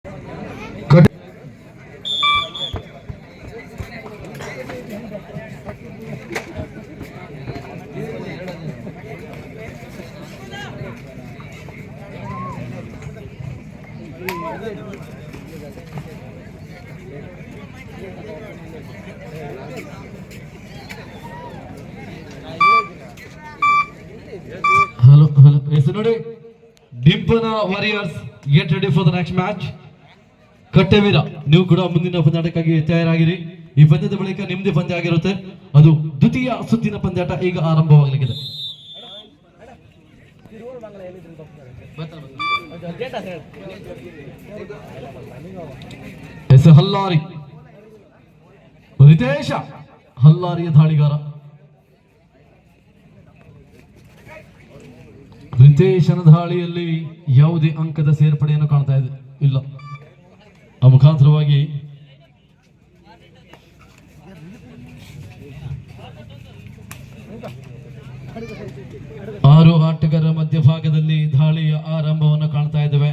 Hello. Yes, ನೋಡಿ ಡಿಂಪನ warriors get ready for the next match. ಕಟ್ಟೆವೀರ, ನೀವು ಕೂಡ ಮುಂದಿನ ಪಂದ್ಯಾಟಕ್ಕಾಗಿ ತಯಾರಾಗಿರಿ. ಈ ಪಂದ್ಯದ ಬಳಿಕ ನಿಮ್ಮದೇ ಪಂದ್ಯ ಆಗಿರುತ್ತೆ. ಅದು ದ್ವಿತೀಯ ಸುತ್ತಿನ ಪಂದ್ಯಾಟ ಈಗ ಆರಂಭವಾಗಲಿದೆ. ಎಸ್ ಹಲ್ಲಾರಿ, ರಿತೇಶ ಹಲ್ಲಾರಿಯ ದಾಳಿಗಾರ. ರಿತೇಶನ ದಾಳಿಯಲ್ಲಿ ಯಾವುದೇ ಅಂಕದ ಸೇರ್ಪಡೆಯನ್ನು ಕಾಣ್ತಾ ಇಲ್ಲ. ಆ ಮುಖಾಂತರವಾಗಿ ಆರು ಆಟಗಾರರ ಮಧ್ಯಭಾಗದಲ್ಲಿ ದಾಳಿಯ ಆರಂಭವನ್ನು ಕಾಣ್ತಾ ಇದ್ದೇವೆ.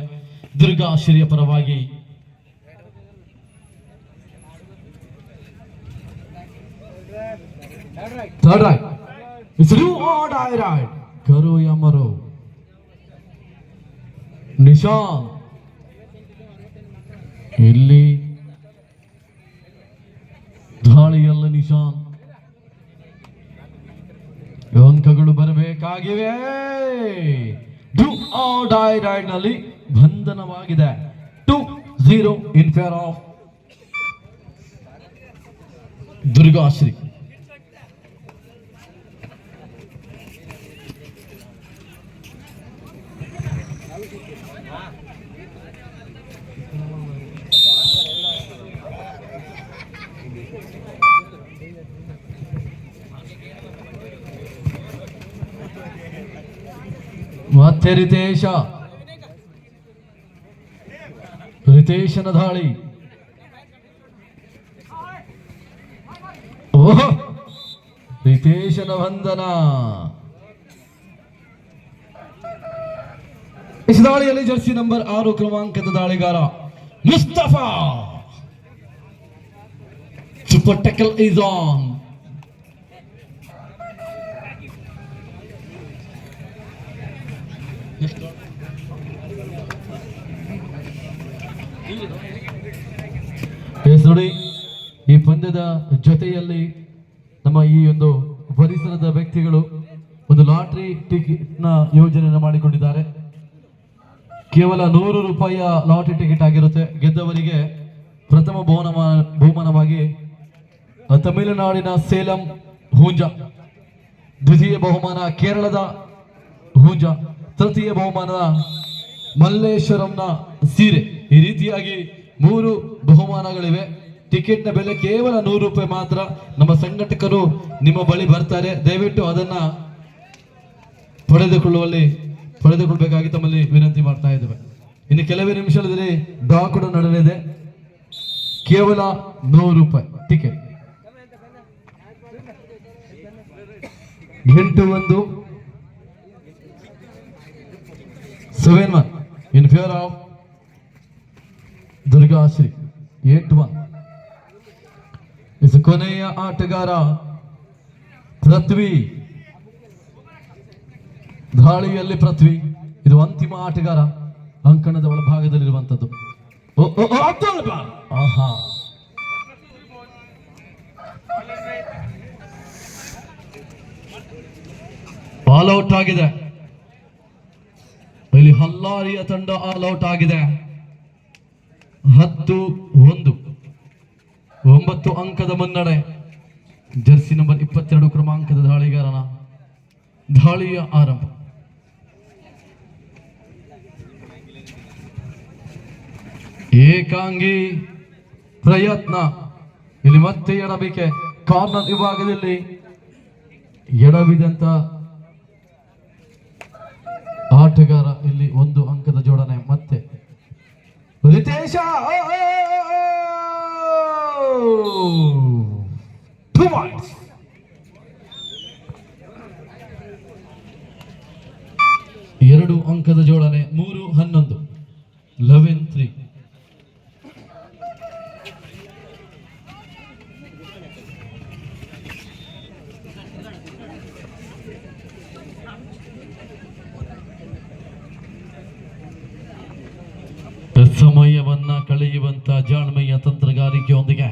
ದುರ್ಗಾಶ್ರೀಯ ಪರವಾಗಿ ಥರ್ಡ್ ರೈಟ್, ಕರೋ ಯಾ ಮರೋ. ನಿಶಾನ್ ಇಲ್ಲಿ ದಾಳಿಯಲ್ಲ, ನಿಶಾನ್ ಅಂಕಗಳು ಬರಬೇಕಾಗಿವೆ. ಡು ಆರ್ ಡೈ ರೈಡ್ ನಲ್ಲಿ ಬಂಧನವಾಗಿದೆ. 2-0 ಇನ್ ಫೇವರ್ ಆಫ್ ದುರ್ಗಾಶ್ರೀ. ಮತ್ತೆ ರಿತೇಶನ ದಾಳಿ. ಓಹೋ, ರಿತೇಶನ ಬಂಧನ. ಈ ದಾಳಿಯಲ್ಲಿ ಜರ್ಸಿ ನಂಬರ್ 6 ಕ್ರಮಾಂಕದ ದಾಳಿಗಾರ Mustafa. Super tackle is on. ನೋಡಿ, ಈ ಪಂದ್ಯದ ಜೊತೆಯಲ್ಲಿ ನಮ್ಮ ಈ ಒಂದು ಪರಿಸರದ ವ್ಯಕ್ತಿಗಳು ಒಂದು ಲಾಟರಿ ಟಿಕೆಟ್ ನ ಯೋಜನೆಯನ್ನು ಮಾಡಿಕೊಂಡಿದ್ದಾರೆ. ಕೇವಲ 100 ರೂಪಾಯಿಯ ಲಾಟರಿ ಟಿಕೆಟ್ ಆಗಿರುತ್ತೆ. ಗೆದ್ದವರಿಗೆ ಪ್ರಥಮ ಬಹುಮಾನವಾಗಿ ತಮಿಳುನಾಡಿನ ಸೇಲಂ ಹೂಂಜ, ದ್ವಿತೀಯ ಬಹುಮಾನ ಕೇರಳದ ಹೂಂಜ, ತೃತೀಯ ಬಹುಮಾನದ ಮಲ್ಲೇಶ್ವರಂನ ಸೀರೆ. ಈ ರೀತಿಯಾಗಿ 3 ಬಹುಮಾನಗಳಿವೆ. ಟಿಕೆಟ್ ನ ಬೆಲೆ ಕೇವಲ 100 ರೂಪಾಯಿ ಮಾತ್ರ. ನಮ್ಮ ಸಂಘಟಕರು ನಿಮ್ಮ ಬಳಿ ಬರ್ತಾರೆ. ದಯವಿಟ್ಟು ಅದನ್ನ ಪಡೆದುಕೊಳ್ಳಬೇಕಾಗಿ ತಮ್ಮಲ್ಲಿ ವಿನಂತಿ ಮಾಡ್ತಾ ಇದ್ದೇವೆ. ಇನ್ನು ಕೆಲವೇ ನಿಮಿಷದಲ್ಲಿ ಡ್ರಾ ಕೂಡ ನಡೆಯಲಿದೆ. ಕೇವಲ 100 ರೂಪಾಯಿ ticket. 8-1 in favour of Durgashree. 8-1. ಕೊನೆಯ ಆಟಗಾರ ಪೃಥ್ವಿ. ದಾಳಿಯಲ್ಲಿ ಪೃಥ್ವಿ. ಇದು ಅಂತಿಮ ಆಟಗಾರ ಅಂಕಣದ ಒಳಭಾಗದಲ್ಲಿರುವಂತದ್ದು. ಆಹಾ, ಆಲ್ ಔಟ್ ಆಗಿದೆ. ಇಲ್ಲಿ ಹಲ್ಲಾರಿಯ ತಂಡ ಆಲ್ ಔಟ್ ಆಗಿದೆ. 10-1, 9 ಅಂಕದ ಮುನ್ನಡೆ. ಜರ್ಸಿ ನಂಬರ್ 22 ಕ್ರಮಾಂಕದ ದಾಳಿಗಾರನ ದಾಳಿಯ ಆರಂಭ. ಏಕಾಂಗಿ ಪ್ರಯತ್ನ. ಇಲ್ಲಿ ಮತ್ತೆ ಎಡಬಿಕೆ. ಕಾರ್ನರ್ ವಿಭಾಗದಲ್ಲಿ ಎಡವಿದಂತ ಆಟಗಾರ. ಇಲ್ಲಿ 1 ಅಂಕದ ಜೋಡಣೆ. ಮತ್ತೆ ರಿತೇಶ 2 points. ಎರಡು ಅಂಕದ ಜೋಡಣೆ. 3-11, 11-3. ಸಮಯವನ್ನ ಕಳೆಯುವಂತ ಜಾಣ್ಮೆಯ ತಂತ್ರಗಾರಿಕೆಯೊಂದಿಗೆ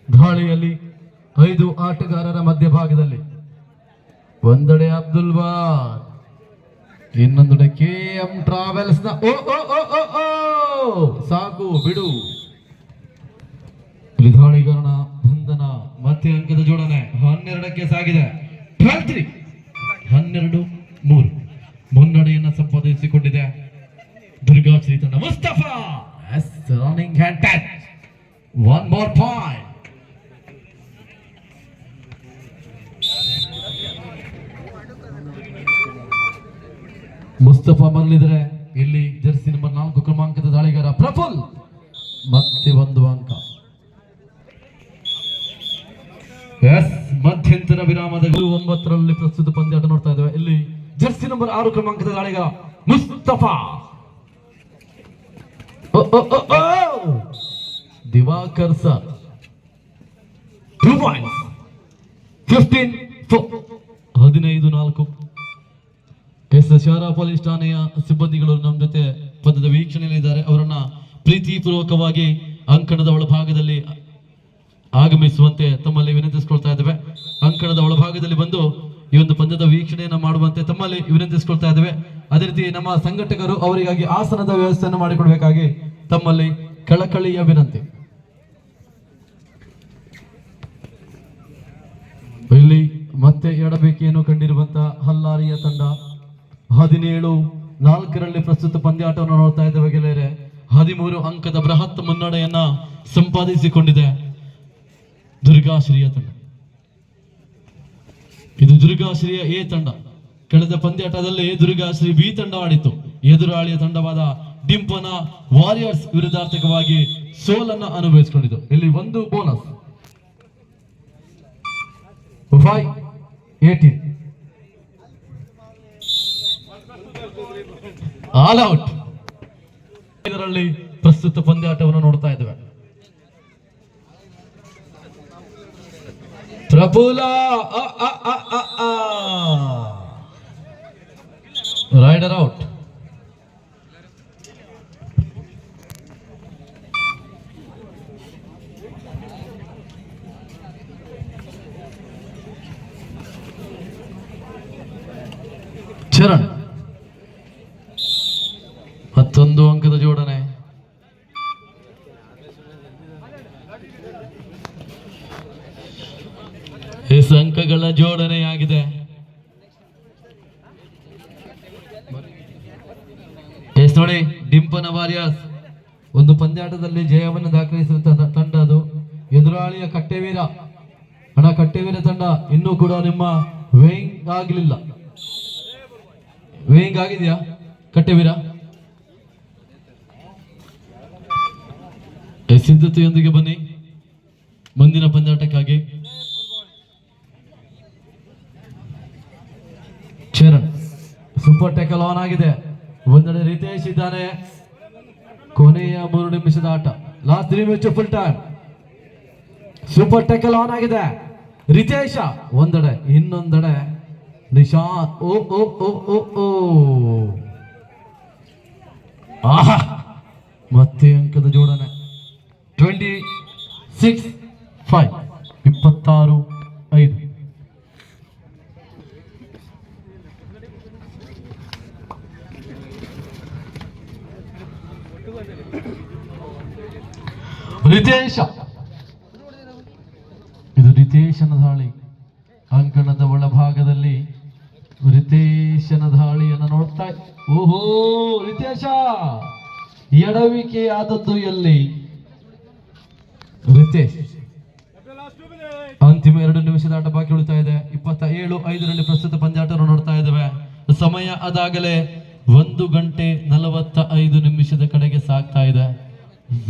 ದಾಳಿಯಲ್ಲಿ 5 ಆಟಗಾರರ ಮಧ್ಯಭಾಗದಲ್ಲಿ ಒಂದೆಡೆ ಅಬ್ದುಲ್ ವಾರ್, ಇನ್ನೊಂದೆಡೆ KM ಟ್ರಾವೆಲ್ಸ್ ನ ಸಾಕು ಬಿಡು ದಾಳಿಗಾರನ ಬಂಧನ. ಮತ್ತೆ ಅಂಕದ ಜೋಡಣೆ 12ಕ್ಕೆ ಸಾಗಿದೆ. 12-3 ಮುನ್ನಡೆಯನ್ನು ಸಂಪಾದಿಸಿಕೊಂಡಿದೆ ದುರ್ಗಾಶ್ರೀ ತಂಡ. Mustafa running hand touch, 1 more point. Mustafa ಮರಳಿದರೆ ಇಲ್ಲಿ ಜರ್ಸಿ ನಂಬರ್ 4 ಕ್ರಮಾಂಕದ ದಾಳಿಗಾರ ಪ್ರಫುಲ್ ಮತ್ತೆ 1 ಅಂಕ. ಮಧ್ಯಂತರ ವಿರಾಮದ 9ರಲ್ಲಿ ಪ್ರಸ್ತುತ ಪಂದ್ಯಾಟ ನೋಡ್ತಾ ಇದ್ದೇವೆ. ಇಲ್ಲಿ ಜರ್ಸಿ ನಂಬರ್ 6 ಕ್ರಮಾಂಕದ ದಾಳಿಗಾರ ಮುಸ್ತಫಾ, ದಿವಾಕರ್ ಸರ್ 2 points, 15-4. ಶಾರಾ ಪೊಲೀಸ್ ಠಾಣೆಯ ಸಿಬ್ಬಂದಿಗಳು ನಮ್ಮ ಜೊತೆ ಪದದ ವೀಕ್ಷಣೆಯಲ್ಲಿದ್ದಾರೆ. ಅವರನ್ನ ಪ್ರೀತಿಪೂರ್ವಕವಾಗಿ ಅಂಕಣದ ಒಳಭಾಗದಲ್ಲಿ ಆಗಮಿಸುವಂತೆ ತಮ್ಮಲ್ಲಿ ವಿನಂತಿಸಿಕೊಳ್ತಾ ಇದ್ದೇವೆ. ಅಂಕಣದ ಒಳಭಾಗದಲ್ಲಿ ಬಂದು ಈ ಒಂದು ಪಂದ್ಯದ ವೀಕ್ಷಣೆಯನ್ನು ಮಾಡುವಂತೆ ತಮ್ಮಲ್ಲಿ ವಿನಂತಿಸಿಕೊಳ್ತಾ ಇದ್ದೇವೆ. ಅದೇ ರೀತಿ ನಮ್ಮ ಸಂಘಟಕರು ಅವರಿಗಾಗಿ ಆಸನದ ವ್ಯವಸ್ಥೆಯನ್ನು ಮಾಡಿಕೊಡ್ಬೇಕಾಗಿ ತಮ್ಮಲ್ಲಿ ಕಳಕಳಿಯ ವಿನಂತಿ. ಇಲ್ಲಿ ಮತ್ತೆ ಎಡಬೇಕೆಯನ್ನು ಕಂಡಿರುವಂತಹ ಹಲ್ಲಾರಿಯ ತಂಡ 17-4ರಲ್ಲಿ ಪ್ರಸ್ತುತ ಪಂದ್ಯಾಟವನ್ನು ನೋಡ್ತಾ ಇದ್ದೇವೆ ಗೆಳೆಯರೆ. 13 ಅಂಕದ ಬೃಹತ್ ಮುನ್ನಡೆಯನ್ನ ಸಂಪಾದಿಸಿಕೊಂಡಿದೆ ದುರ್ಗಾಶ್ರೀಯ ತಂಡ. ಇದು ದುರ್ಗಾಶ್ರೀಯ ಎ ತಂಡ. ಕಳೆದ ಪಂದ್ಯಾಟದಲ್ಲಿ ದುರ್ಗಾಶ್ರೀ ಬಿ ತಂಡ ಆಡಿತು. ಎದುರಾಳಿಯ ತಂಡವಾದ ಡಿಂಪನ ವಾರಿಯರ್ಸ್ ವಿರುದ್ಧಾರ್ಥಕವಾಗಿ ಸೋಲನ್ನು ಅನುಭವಿಸಿಕೊಂಡಿತು. ಇಲ್ಲಿ 1 ಬೋನಸ್, 5-18 ಆಲ್ ಔಟ್. ಇದರಲ್ಲಿ ಪ್ರಸ್ತುತ ಪಂದ್ಯಾಟವನ್ನು ನೋಡ್ತಾ ಇದ್ದೇವೆ. ಪ್ರಫುಲ್ಲ ರೈಡರ್ ಔಟ್. ಚರಣ್ 11 ಅಂಕದ ಜೋಡಣೆ. ಅಂಕಗಳ ಜೋಡಣೆಯಾಗಿದೆ. ನೋಡಿ, ಡಿಂಪನ ವಾರಿಯರ್ಸ್ ಒಂದು ಪಂದ್ಯಾಟದಲ್ಲಿ ಜಯವನ್ನು ದಾಖಲಿಸುವಂತಹ ತಂಡ ಅದು. ಎದುರಾಳಿಯ ಕಟ್ಟೆವೀರ ಕಟ್ಟೆವೀರ ತಂಡ ಇನ್ನೂ ಕೂಡ ನಿಮ್ಮ ವೇಯಿಂಗ್ ಆಗಲಿಲ್ಲ. ವೇಯಿಂಗ್ ಆಗಿದೆಯಾ ಕಟ್ಟೆವೀರ? ಸಿದ್ಧತೆಯೊಂದಿಗೆ ಬನ್ನಿ ಮುಂದಿನ ಪಂದ್ಯಾಟಕ್ಕಾಗಿ. ಚರಣ್ ಸೂಪರ್ ಟ್ಯಾಕಲ್ ಆನ್ ಆಗಿದೆ. ಒಂದೆಡೆ ರಿತೇಶ್ ಇದ್ದಾನೆ. ಕೊನೆಯ 3 ನಿಮಿಷದ ಆಟ, last 3 minutes full time. Super tackle on ಆಗಿದೆ. ರಿತೇಶ ಒಂದೆಡೆ, ಇನ್ನೊಂದೆಡೆ ನಿಶಾಂತ್. ಓ ಓ ಓ ಓ ಓ ಆಹಾ, ಮತ್ತೆ ಅಂಕದ ಜೋಡಣೆ. 26-5, 26-5. ರಿತೇಶ, ಇದು ರಿತೇಶನ ದಾಳಿ. ಅಂಕಣದ ಒಳಭಾಗದಲ್ಲಿ ರಿತೇಶನ ದಾಳಿಯನ್ನು ನೋಡ್ತಾ. ಓಹೋ, ರಿತೇಶ ಎಡವಿಕೆ ಆದದ್ದು ಎಲ್ಲಿ? ರಿತೇಶ್ ಅಂತಿಮ 2 ನಿಮಿಷದ ಆಟ ಬಾಕಿ ಉಳಿತಾ ಇದೆ. 27-5ರಲ್ಲಿ ಪ್ರಸ್ತುತ ಪಂದ್ಯಾಟವನ್ನು ನೋಡ್ತಾ ಇದ್ದೇವೆ. ಸಮಯ ಅದಾಗಲೇ 1 ಗಂಟೆ 45 ನಿಮಿಷದ ಕಡೆಗೆ ಸಾಗ್ತಾ ಇದೆ.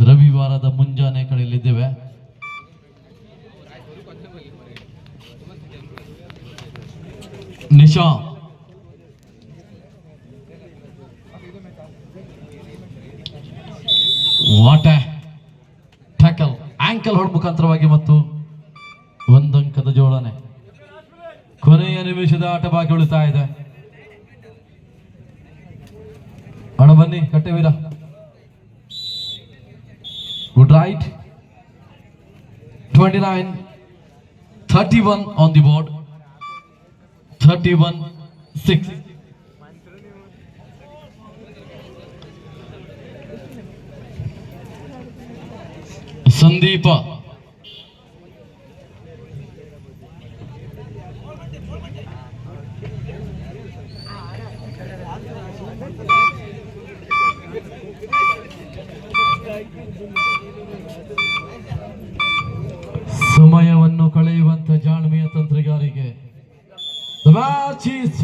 ರವಿವಾರದ ಮುಂಜಾನೆ ಕಡೆಯಲ್ಲಿದ್ದೇವೆ. ನಿಶಾ ವಾಟ್ ಟ್ಯಾಕಲ್, ಆಂಕಲ್ ಹೊಡ್ ಮುಖಾಂತರವಾಗಿ ಮತ್ತು 1 ಅಂಕದ ಜೋಡಣೆ. ಕೊನೆಯ ನಿಮಿಷದ ಆಟ ಬಾಕಿ ಉಳಿತಾ ಇದೆ. ಅಣ್ಣ ಬನ್ನಿ ಕಟ್ಟೆವೀರ. Good right. 29-31 on the board. 31-6. ಸಂದೀಪ ಸಮಯವನ್ನು ಕಳೆಯುವಂತ ಜಾಣ್ಮೆಯ ತಂತ್ರಗಾರಿಕೆ. The match is